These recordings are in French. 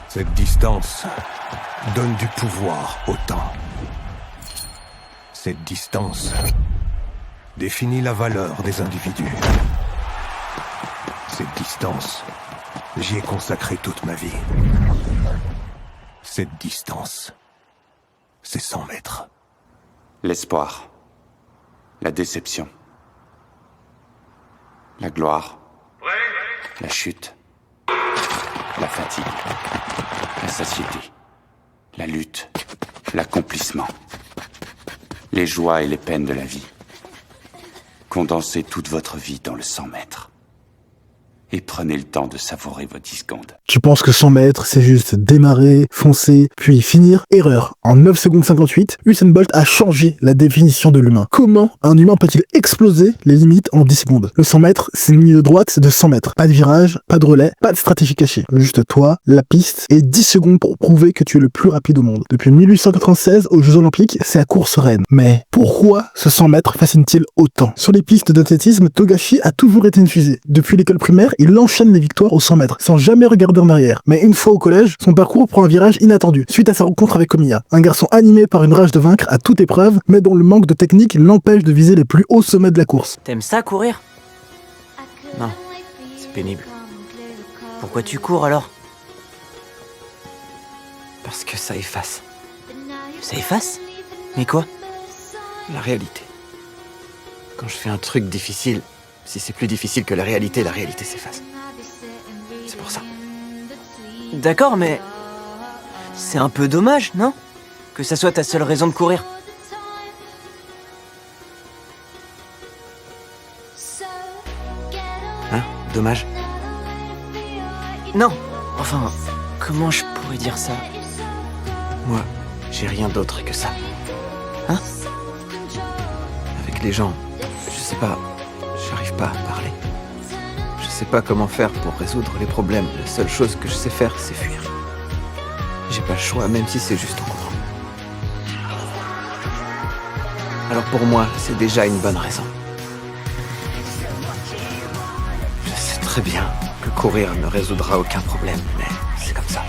Cette distance donne du pouvoir au temps. Cette distance définit la valeur des individus. Cette distance, j'y ai consacré toute ma vie. Cette distance, c'est 100 mètres. L'espoir, la déception, la gloire, la chute, la fatigue, la satiété, la lutte, l'accomplissement, les joies et les peines de la vie. Condensez toute votre vie dans le 100 mètres. Et prenez le temps de savourer vos 10 secondes. Tu penses que 100 mètres, c'est juste démarrer, foncer, puis finir? Erreur. En 9 secondes 58, Usain Bolt a changé la définition de l'humain. Comment un humain peut-il exploser les limites en 10 secondes? Le 100 mètres, c'est une ligne droite de 100 mètres. Pas de virage, pas de relais, pas de stratégie cachée. Juste toi, la piste et 10 secondes pour prouver que tu es le plus rapide au monde. Depuis 1896, aux Jeux Olympiques, c'est la course reine. Mais pourquoi ce 100 mètres fascine-t-il autant? Sur les pistes d'athlétisme, Togashi a toujours été une fusée. Depuis l'école primaire, il enchaîne les victoires aux 100 mètres, sans jamais regarder en arrière. Mais une fois au collège, son parcours prend un virage inattendu, suite à sa rencontre avec Komiya. Un garçon animé par une rage de vaincre à toute épreuve, mais dont le manque de technique l'empêche de viser les plus hauts sommets de la course. T'aimes ça, courir? Non, c'est pénible. Pourquoi tu cours alors? Parce que ça efface. Ça efface? Mais quoi? La réalité. Quand je fais un truc difficile, si c'est plus difficile que la réalité s'efface. C'est pour ça. D'accord, mais... c'est un peu dommage, non? Que ça soit ta seule raison de courir. Hein? Dommage? Non! Enfin, comment je pourrais dire ça? Moi, j'ai rien d'autre que ça. Hein? Avec les gens, je sais pas... j'arrive pas à parler. Je sais pas comment faire pour résoudre les problèmes. La seule chose que je sais faire, c'est fuir. J'ai pas le choix, même si c'est juste en courant. Alors pour moi, c'est déjà une bonne raison. Je sais très bien que courir ne résoudra aucun problème, mais c'est comme ça.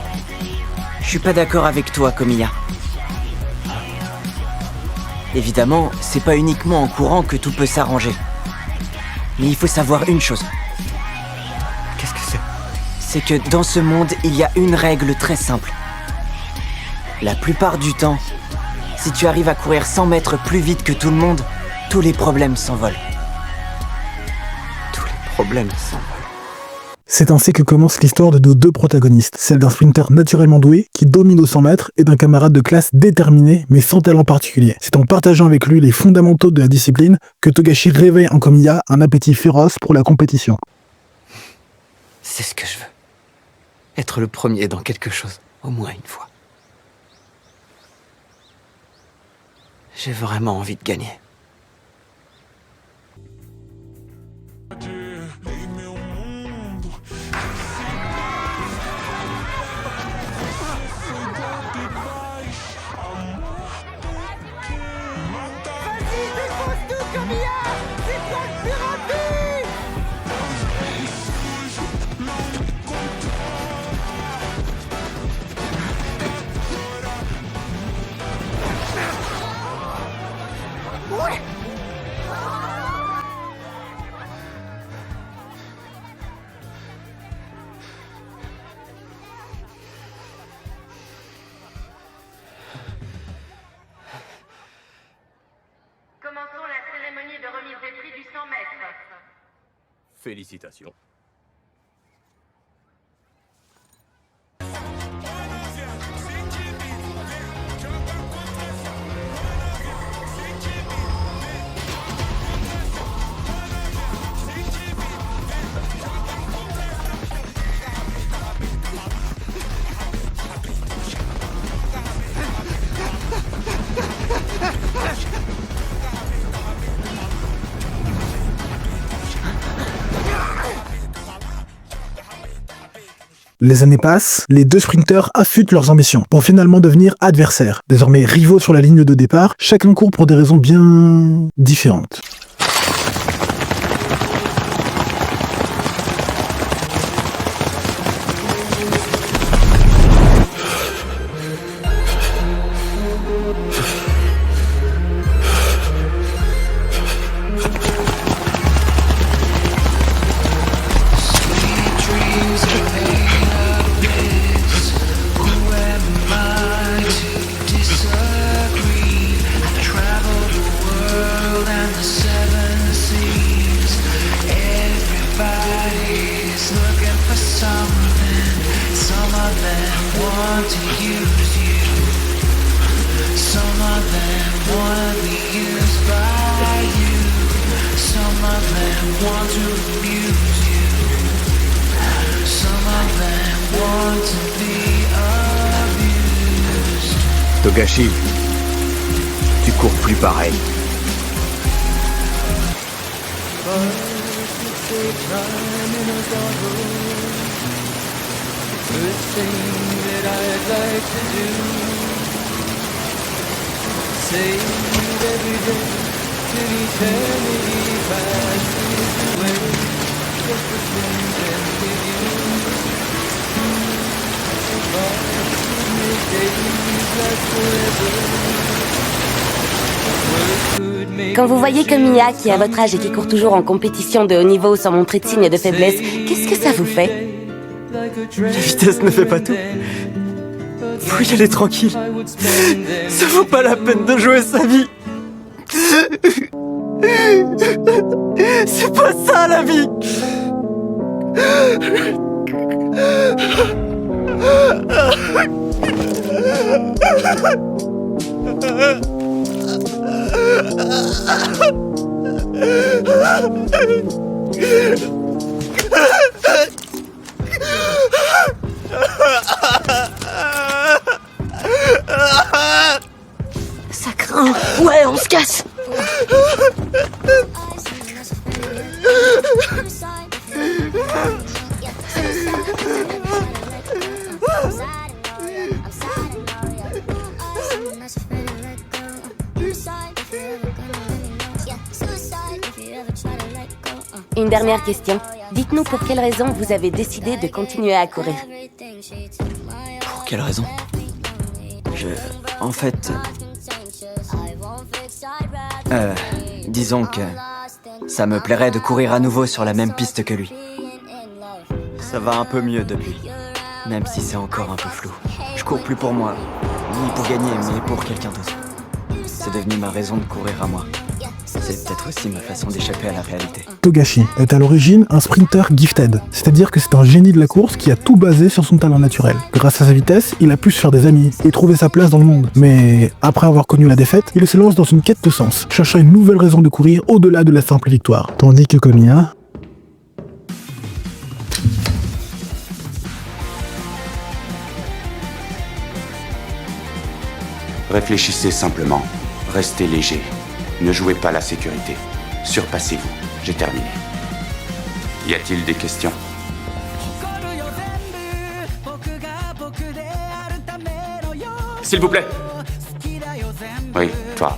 Je suis pas d'accord avec toi, Komiya. Évidemment, c'est pas uniquement en courant que tout peut s'arranger. Mais il faut savoir une chose. Qu'est-ce que c'est? C'est que dans ce monde, il y a une règle très simple. La plupart du temps, si tu arrives à courir 100 mètres plus vite que tout le monde, tous les problèmes s'envolent. Tous les problèmes s'envolent. C'est ainsi que commence l'histoire de nos deux protagonistes, celle d'un sprinter naturellement doué qui domine aux 100 mètres et d'un camarade de classe déterminé mais sans talent particulier. C'est en partageant avec lui les fondamentaux de la discipline que Togashi réveille en Komiya un appétit féroce pour la compétition. C'est ce que je veux. Être le premier dans quelque chose, au moins une fois. J'ai vraiment envie de gagner. Commençons la cérémonie de remise des prix du 100 mètres. Félicitations. Les années passent, les deux sprinteurs affûtent leurs ambitions pour finalement devenir adversaires. Désormais rivaux sur la ligne de départ, chacun court pour des raisons bien différentes. Togashi, tu cours plus pareil. Quand vous voyez Komiya, qui a votre âge et qui court toujours en compétition de haut niveau sans montrer de signe de faiblesse, qu'est-ce que ça vous fait? La vitesse ne fait pas tout. Faut y aller tranquille. Ça vaut pas la peine de jouer sa vie. C'est pas ça la vie. Ça craint. Ouais, on se casse. Une dernière question. Dites-nous pour quelle raison vous avez décidé de continuer à courir. Pour quelle raison? En fait... disons que... ça me plairait de courir à nouveau sur la même piste que lui. Ça va un peu mieux depuis. Même si c'est encore un peu flou. Je cours plus pour moi, ni pour gagner, mais pour quelqu'un d'autre. C'est devenu ma raison de courir à moi. C'est peut-être aussi ma façon d'échapper à la réalité. Togashi est à l'origine un sprinter gifted, c'est-à-dire que c'est un génie de la course qui a tout basé sur son talent naturel. Grâce à sa vitesse, il a pu se faire des amis et trouver sa place dans le monde. Mais après avoir connu la défaite, il se lance dans une quête de sens, cherchant une nouvelle raison de courir au-delà de la simple victoire. Tandis que Komiya... Réfléchissez simplement. Restez léger. Ne jouez pas la sécurité. Surpassez-vous. J'ai terminé. Y a-t-il des questions? S'il vous plaît. Oui, toi.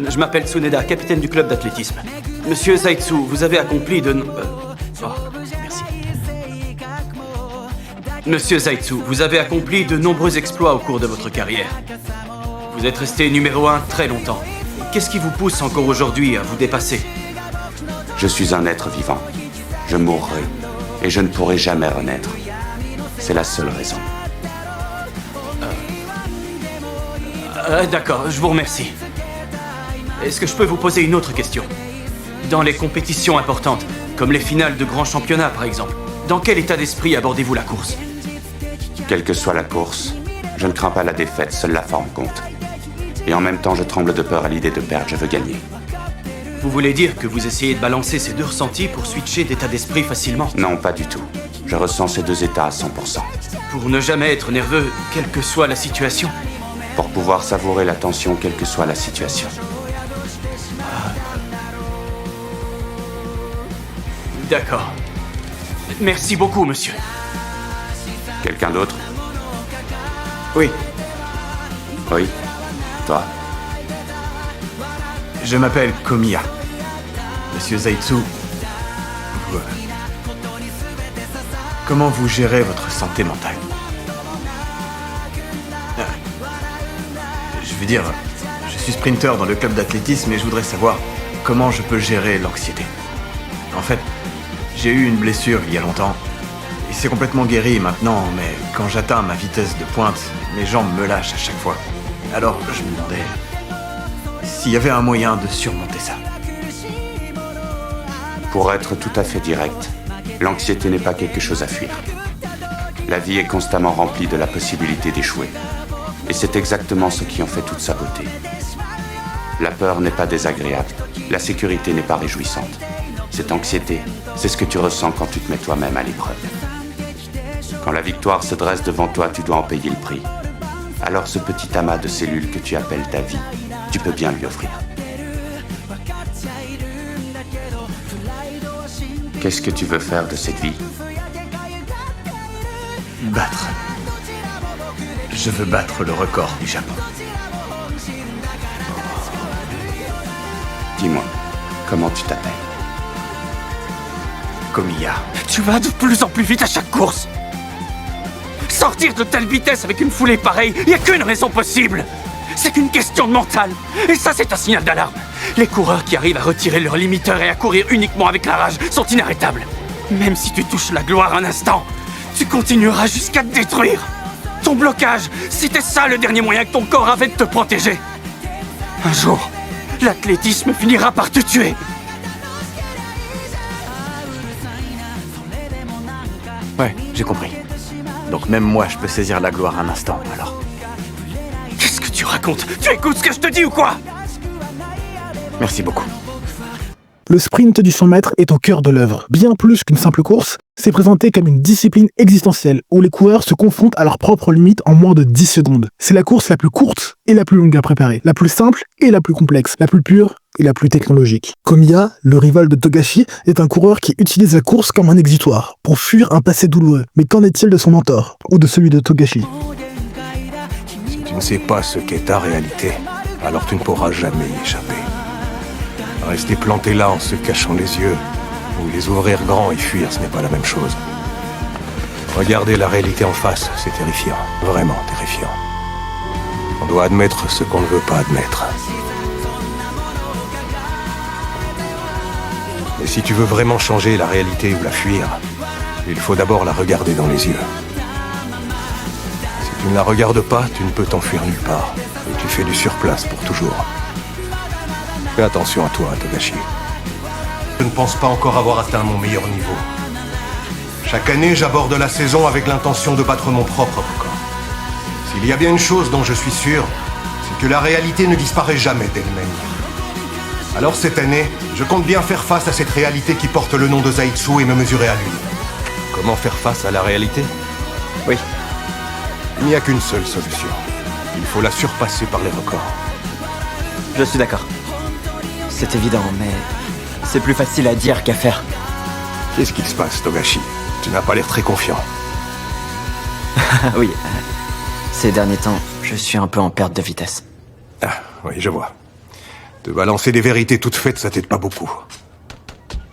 Je m'appelle Tsuneda, capitaine du club d'athlétisme. Monsieur Zaitsu, vous avez accompli de... merci. Monsieur Zaitsu, vous avez accompli de nombreux exploits au cours de votre carrière. Vous êtes resté numéro 1 très longtemps. Qu'est-ce qui vous pousse encore aujourd'hui à vous dépasser? Je suis un être vivant. Je mourrai. Et je ne pourrai jamais renaître. C'est la seule raison. D'accord, je vous remercie. Est-ce que je peux vous poser une autre question? Dans les compétitions importantes, comme les finales de grands championnats par exemple, dans quel état d'esprit abordez-vous la course? Quelle que soit la course, je ne crains pas la défaite, seule la forme compte. Et en même temps, je tremble de peur à l'idée de perdre, je veux gagner. Vous voulez dire que vous essayez de balancer ces deux ressentis pour switcher d'état d'esprit facilement? Non, pas du tout. Je ressens ces deux états à 100%. Pour ne jamais être nerveux, quelle que soit la situation? Pour pouvoir savourer la tension, quelle que soit la situation. D'accord. Merci beaucoup, monsieur. Quelqu'un d'autre? Oui, Oui. Toi? Je m'appelle Komiya. Monsieur Zaitsu, comment vous gérez votre santé mentale? Je veux dire, je suis sprinter dans le club d'athlétisme et je voudrais savoir comment je peux gérer l'anxiété. En fait, j'ai eu une blessure il y a longtemps et c'est complètement guéri maintenant, mais quand j'atteins ma vitesse de pointe, mes jambes me lâchent à chaque fois. Alors je me demandais s'il y avait un moyen de surmonter ça. Pour être tout à fait direct, l'anxiété n'est pas quelque chose à fuir. La vie est constamment remplie de la possibilité d'échouer. Et c'est exactement ce qui en fait toute sa beauté. La peur n'est pas désagréable, la sécurité n'est pas réjouissante. Cette anxiété, c'est ce que tu ressens quand tu te mets toi-même à l'épreuve. Quand la victoire se dresse devant toi, tu dois en payer le prix. Alors ce petit amas de cellules que tu appelles ta vie, tu peux bien lui offrir. Qu'est-ce que tu veux faire de cette vie? Battre. Je veux battre le record du Japon. Dis-moi, comment tu t'appelles? Komiya. Tu vas de plus en plus vite à chaque course. Sortir de telle vitesse avec une foulée pareille, il n'y a qu'une raison possible. C'est qu'une question de mental. Et ça, c'est un signal d'alarme. Les coureurs qui arrivent à retirer leur limiteur et à courir uniquement avec la rage sont inarrêtables. Même si tu touches la gloire un instant, tu continueras jusqu'à te détruire. Ton blocage, c'était ça le dernier moyen que ton corps avait de te protéger. Un jour, l'athlétisme finira par te tuer. Ouais, j'ai compris. Donc même moi, je peux saisir la gloire un instant, alors. Qu'est-ce que tu racontes? Tu écoutes ce que je te dis ou quoi? Merci beaucoup. Le sprint du 100 mètres est au cœur de l'œuvre. Bien plus qu'une simple course, c'est présenté comme une discipline existentielle où les coureurs se confrontent à leurs propres limites en moins de 10 secondes. C'est la course la plus courte et la plus longue à préparer, la plus simple et la plus complexe, la plus pure et la plus technologique. Komiya, le rival de Togashi, est un coureur qui utilise la course comme un exutoire pour fuir un passé douloureux. Mais qu'en est-il de son mentor ou de celui de Togashi? Si tu ne sais pas ce qu'est ta réalité, alors tu ne pourras jamais y échapper. Rester planté là en se cachant les yeux, ou les ouvrir grands et fuir, ce n'est pas la même chose. Regarder la réalité en face, c'est terrifiant, vraiment terrifiant. On doit admettre ce qu'on ne veut pas admettre. Et si tu veux vraiment changer la réalité ou la fuir, il faut d'abord la regarder dans les yeux. Si tu ne la regardes pas, tu ne peux t'enfuir nulle part. Et tu fais du surplace pour toujours. Fais attention à toi, Togashi. Je ne pense pas encore avoir atteint mon meilleur niveau. Chaque année, j'aborde la saison avec l'intention de battre mon propre record. S'il y a bien une chose dont je suis sûr, c'est que la réalité ne disparaît jamais d'elle-même. Alors cette année, je compte bien faire face à cette réalité qui porte le nom de Zaitsu et me mesurer à lui. Comment faire face à la réalité? Oui. Il n'y a qu'une seule solution. Il faut la surpasser par les records. Je suis d'accord. C'est évident, mais c'est plus facile à dire qu'à faire. Qu'est-ce qu'il se passe, Togashi? Tu n'as pas l'air très confiant. Oui. Ces derniers temps, je suis un peu en perte de vitesse. Ah, oui, je vois. Te balancer des vérités toutes faites, ça t'aide pas beaucoup.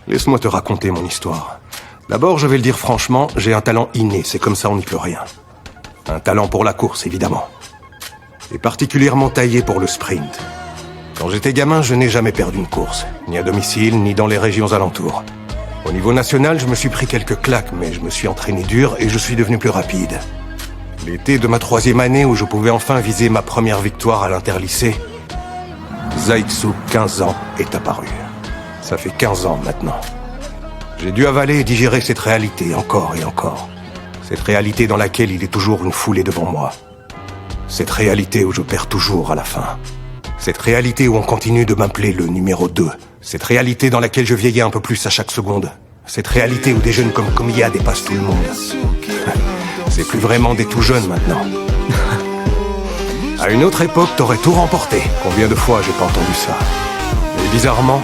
Laisse-moi te raconter mon histoire. D'abord, je vais le dire franchement, j'ai un talent inné, c'est comme ça, on n'y peut rien. Un talent pour la course, évidemment. Et particulièrement taillé pour le sprint. Quand j'étais gamin, je n'ai jamais perdu une course, ni à domicile, ni dans les régions alentours. Au niveau national, je me suis pris quelques claques, mais je me suis entraîné dur et je suis devenu plus rapide. L'été de ma 3e année, où je pouvais enfin viser ma première victoire à l'interlycée, Zaitsu, 15 ans, est apparu. Ça fait 15 ans maintenant. J'ai dû avaler et digérer cette réalité encore et encore. Cette réalité dans laquelle il est toujours une foulée devant moi. Cette réalité où je perds toujours à la fin. Cette réalité où on continue de m'appeler le numéro 2. Cette réalité dans laquelle je vieillis un peu plus à chaque seconde. Cette réalité où des jeunes comme Komiya dépassent tout le monde. C'est plus vraiment des tout jeunes maintenant. À une autre époque, t'aurais tout remporté. Combien de fois j'ai pas entendu ça? Mais bizarrement,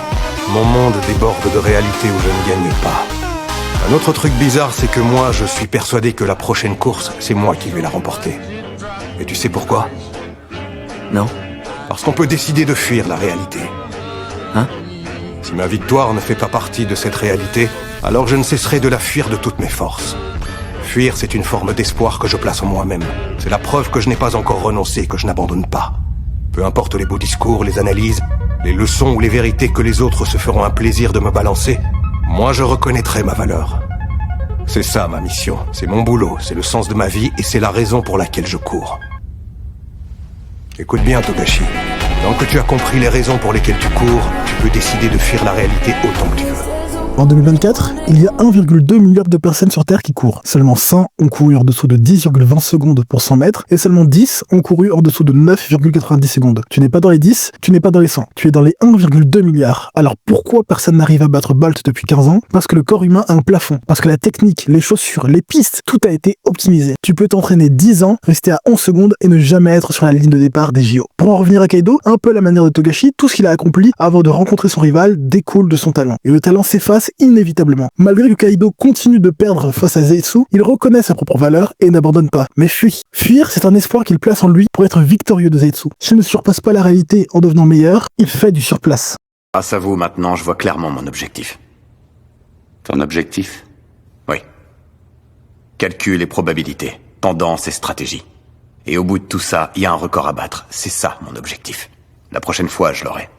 mon monde déborde de réalités où je ne gagne pas. Un autre truc bizarre, c'est que moi, je suis persuadé que la prochaine course, c'est moi qui vais la remporter. Et tu sais pourquoi? Non? Parce qu'on peut décider de fuir la réalité. Hein? Si ma victoire ne fait pas partie de cette réalité, alors je ne cesserai de la fuir de toutes mes forces. Fuir, c'est une forme d'espoir que je place en moi-même. C'est la preuve que je n'ai pas encore renoncé, que je n'abandonne pas. Peu importe les beaux discours, les analyses, les leçons ou les vérités que les autres se feront un plaisir de me balancer, moi je reconnaîtrai ma valeur. C'est ça ma mission, c'est mon boulot, c'est le sens de ma vie et c'est la raison pour laquelle je cours. Écoute bien, Togashi. Tant que tu as compris les raisons pour lesquelles tu cours, tu peux décider de fuir la réalité autant que tu veux. En 2024, il y a 1,2 milliard de personnes sur Terre qui courent. Seulement 100 ont couru en dessous de 10,20 secondes pour 100 mètres et seulement 10 ont couru en dessous de 9,90 secondes. Tu n'es pas dans les 10, tu n'es pas dans les 100. Tu es dans les 1,2 milliards. Alors pourquoi personne n'arrive à battre Bolt depuis 15 ans? Parce que le corps humain a un plafond. Parce que la technique, les chaussures, les pistes, tout a été optimisé. Tu peux t'entraîner 10 ans, rester à 11 secondes et ne jamais être sur la ligne de départ des JO. Pour en revenir à Kaido, un peu à la manière de Togashi, tout ce qu'il a accompli avant de rencontrer son rival découle de son talent. Et le talent s'efface inévitablement. Malgré que Kaido continue de perdre face à Zetsu, il reconnaît sa propre valeur et n'abandonne pas, mais fuit. Fuir, c'est un espoir qu'il place en lui pour être victorieux de Zetsu. S'il ne surpasse pas la réalité en devenant meilleur, il fait du surplace. Grâce à vous, maintenant, je vois clairement mon objectif. Ton objectif? Oui. Calcul et probabilité, tendance et stratégie. Et au bout de tout ça, il y a un record à battre. C'est ça, mon objectif. La prochaine fois, je l'aurai.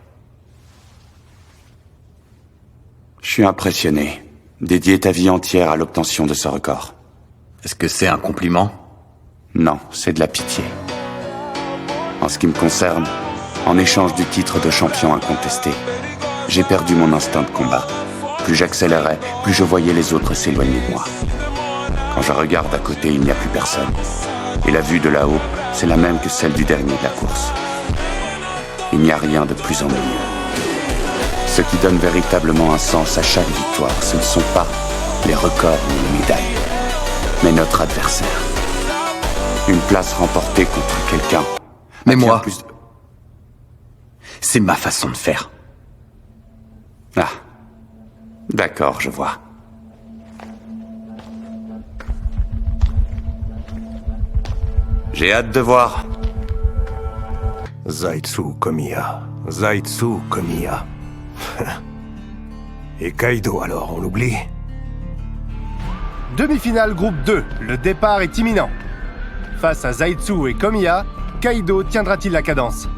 Je suis impressionné. Dédier ta vie entière à l'obtention de ce record. Est-ce que c'est un compliment? Non, c'est de la pitié. En ce qui me concerne, en échange du titre de champion incontesté, j'ai perdu mon instinct de combat. Plus j'accélérais, plus je voyais les autres s'éloigner de moi. Quand je regarde à côté, il n'y a plus personne. Et la vue de là-haut, c'est la même que celle du dernier de la course. Il n'y a rien de plus ennuyeux. Ce qui donne véritablement un sens à chaque victoire, ce ne sont pas les records ou les médailles, mais notre adversaire. Une place remportée contre quelqu'un. Mais moi, c'est ma façon de faire. Ah, d'accord, je vois. J'ai hâte de voir. Zetsu Komiya. Zetsu Komiya. Et Kaido alors, on l'oublie? Demi-finale groupe 2, le départ est imminent. Face à Zetsu et Komiya, Kaido tiendra-t-il la cadence?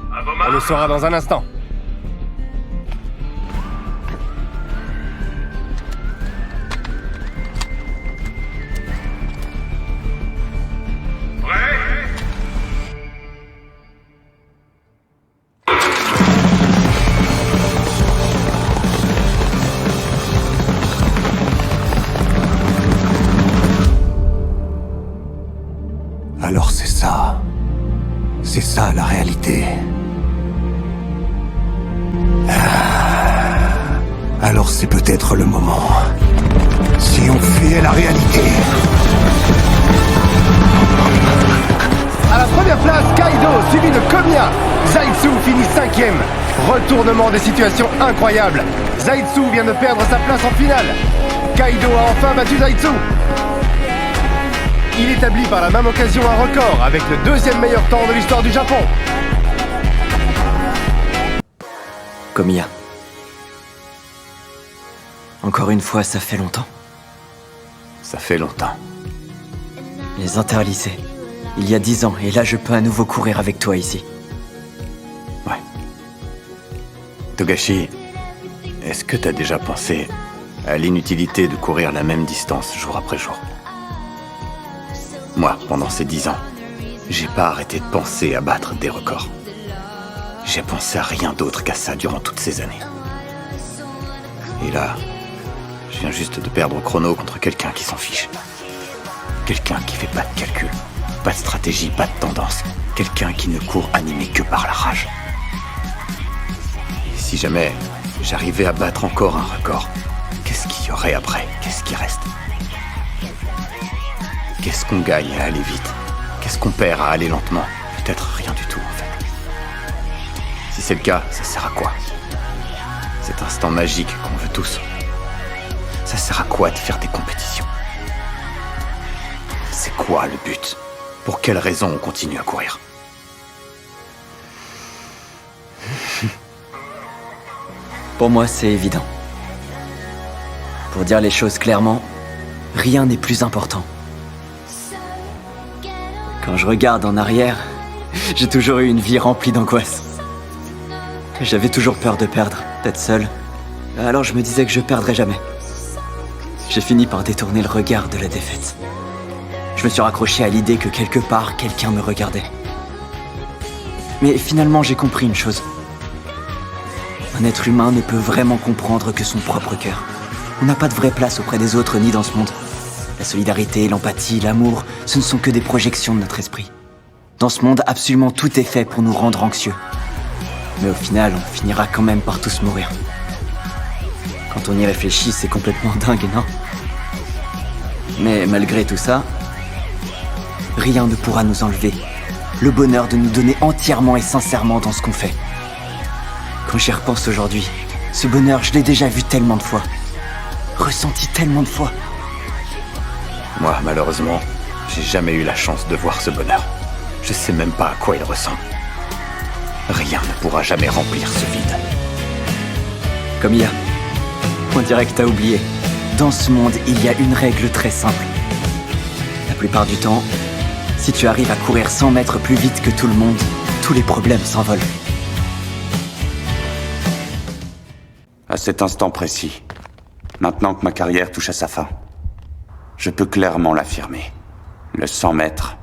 On le saura dans un instant. Alors c'est ça. C'est ça la réalité. Alors c'est peut-être le moment. Si on fuyait la réalité. À la première place, Kaido, suivi de Komiya. Zetsu finit 5ème. Retournement des situations incroyables. Zetsu vient de perdre sa place en finale. Kaido a enfin battu Zetsu. Il établit par la même occasion un record avec le 2e meilleur temps de l'histoire du Japon. Komiya. Encore une fois, ça fait longtemps. Ça fait longtemps. Les interlycées. Il y a 10 ans, et là je peux à nouveau courir avec toi ici. Ouais. Togashi, est-ce que t'as déjà pensé à l'inutilité de courir la même distance jour après jour? Moi, pendant ces 10 ans, j'ai pas arrêté de penser à battre des records. J'ai pensé à rien d'autre qu'à ça durant toutes ces années. Et là, je viens juste de perdre chrono contre quelqu'un qui s'en fiche. Quelqu'un qui fait pas de calcul, pas de stratégie, pas de tendance. Quelqu'un qui ne court animé que par la rage. Et si jamais j'arrivais à battre encore un record, qu'est-ce qu'il y aurait après? Qu'est-ce qui reste? Qu'est-ce qu'on gagne à aller vite? Qu'est-ce qu'on perd à aller lentement? Peut-être rien du tout, en fait. Si c'est le cas, ça sert à quoi? Cet instant magique qu'on veut tous. Ça sert à quoi de faire des compétitions? C'est quoi le but? Pour quelle raison on continue à courir? Pour moi, c'est évident. Pour dire les choses clairement, rien n'est plus important. Quand je regarde en arrière, j'ai toujours eu une vie remplie d'angoisse. J'avais toujours peur de perdre, d'être seul. Alors je me disais que je perdrais jamais. J'ai fini par détourner le regard de la défaite. Je me suis raccroché à l'idée que quelque part, quelqu'un me regardait. Mais finalement, j'ai compris une chose. Un être humain ne peut vraiment comprendre que son propre cœur. On n'a pas de vraie place auprès des autres ni dans ce monde. La solidarité, l'empathie, l'amour, ce ne sont que des projections de notre esprit. Dans ce monde, absolument tout est fait pour nous rendre anxieux. Mais au final, on finira quand même par tous mourir. Quand on y réfléchit, c'est complètement dingue, non? Mais malgré tout ça, rien ne pourra nous enlever le bonheur de nous donner entièrement et sincèrement dans ce qu'on fait. Quand j'y repense aujourd'hui, ce bonheur, je l'ai déjà vu tellement de fois. Ressenti tellement de fois. Moi, malheureusement, j'ai jamais eu la chance de voir ce bonheur. Je sais même pas à quoi il ressemble. Rien ne pourra jamais remplir ce vide. Comme hier. On dirait que t'as oublié. Dans ce monde, il y a une règle très simple. La plupart du temps, si tu arrives à courir 100 mètres plus vite que tout le monde, tous les problèmes s'envolent. À cet instant précis, maintenant que ma carrière touche à sa fin, je peux clairement l'affirmer. Le 100 mètres,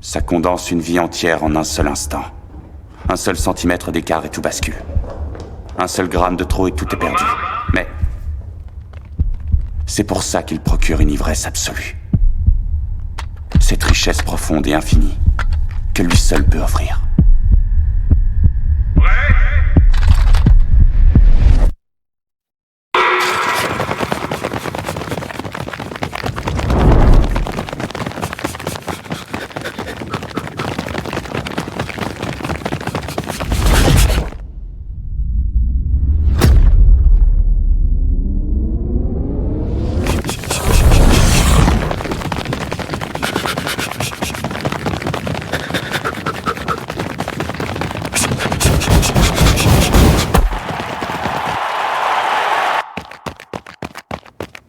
ça condense une vie entière en un seul instant. Un seul centimètre d'écart et tout bascule. Un seul gramme de trop et tout est perdu. Mais c'est pour ça qu'il procure une ivresse absolue. Cette richesse profonde et infinie que lui seul peut offrir.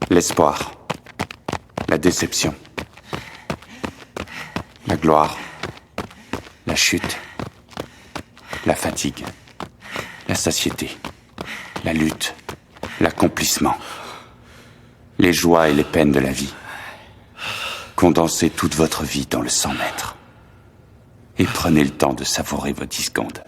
L'espoir, la déception, la gloire, la chute, la fatigue, la satiété, la lutte, l'accomplissement, les joies et les peines de la vie. Condensez toute votre vie dans le 100 mètres et prenez le temps de savourer vos 10 secondes.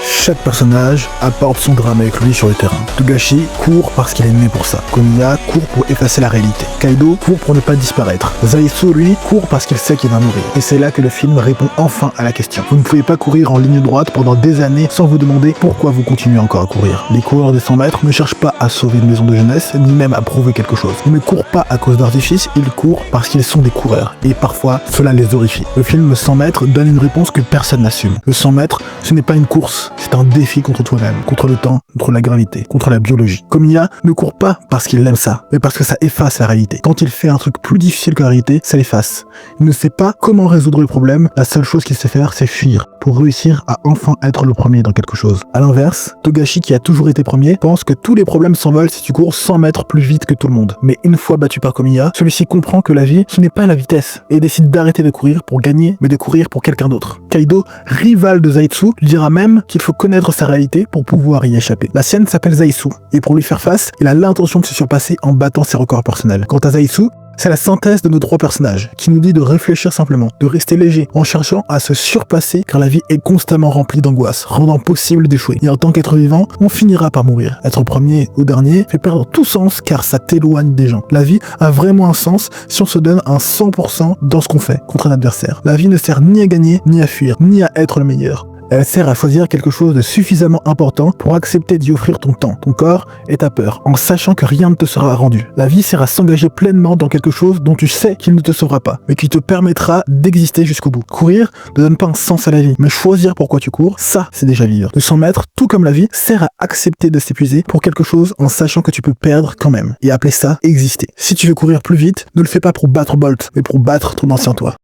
Chaque personnage apporte son drame avec lui sur le terrain. Togashi court parce qu'il est né pour ça. Komiya court pour effacer la réalité. Kaido court pour ne pas disparaître. Zaisu, lui, court parce qu'il sait qu'il va mourir. Et c'est là que le film répond enfin à la question. Vous ne pouvez pas courir en ligne droite pendant des années sans vous demander pourquoi vous continuez encore à courir. Les coureurs des 100 mètres ne cherchent pas à sauver une maison de jeunesse, ni même à prouver quelque chose. Ils ne courent pas à cause d'artifice, ils courent parce qu'ils sont des coureurs. Et parfois, cela les horrifie. Le film 100 mètres donne une réponse que personne n'assume. Le 100 mètres, ce n'est pas une course, c'est un défi contre toi-même, contre le temps, contre la gravité, contre la biologie. Komiya ne court pas parce qu'il aime ça, mais parce que ça efface la réalité. Quand il fait un truc plus difficile que la réalité, ça l'efface. Il ne sait pas comment résoudre le problème, la seule chose qu'il sait faire, c'est fuir, pour réussir à enfin être le premier dans quelque chose. À l'inverse, Togashi, qui a toujours été premier, pense que tous les problèmes s'envolent si tu cours 100 mètres plus vite que tout le monde. Mais une fois battu par Komiya, celui-ci comprend que la vie, ce n'est pas la vitesse, et décide d'arrêter de courir pour gagner, mais de courir pour quelqu'un d'autre. Kaido, rival de Zaisu, lui dira même qu'il faut connaître sa réalité pour pouvoir y échapper. La sienne s'appelle Zaisu, et pour lui faire face, il a l'intention de se surpasser en battant ses records personnels. Quant à Zaisu, c'est la synthèse de nos trois personnages, qui nous dit de réfléchir simplement, de rester léger, en cherchant à se surpasser, car la vie est constamment remplie d'angoisse, rendant possible d'échouer. Et en tant qu'être vivant, on finira par mourir. Être premier ou dernier fait perdre tout sens, car ça t'éloigne des gens. La vie a vraiment un sens si on se donne un 100% dans ce qu'on fait contre un adversaire. La vie ne sert ni à gagner, ni à fuir, ni à être le meilleur. Elle sert à choisir quelque chose de suffisamment important pour accepter d'y offrir ton temps, ton corps et ta peur, en sachant que rien ne te sera rendu. La vie sert à s'engager pleinement dans quelque chose dont tu sais qu'il ne te sauvera pas, mais qui te permettra d'exister jusqu'au bout. Courir ne donne pas un sens à la vie, mais choisir pourquoi tu cours, ça, c'est déjà vivre. Le 100 mètres, tout comme la vie, sert à accepter de s'épuiser pour quelque chose en sachant que tu peux perdre quand même, et appeler ça exister. Si tu veux courir plus vite, ne le fais pas pour battre Bolt, mais pour battre ton ancien toi.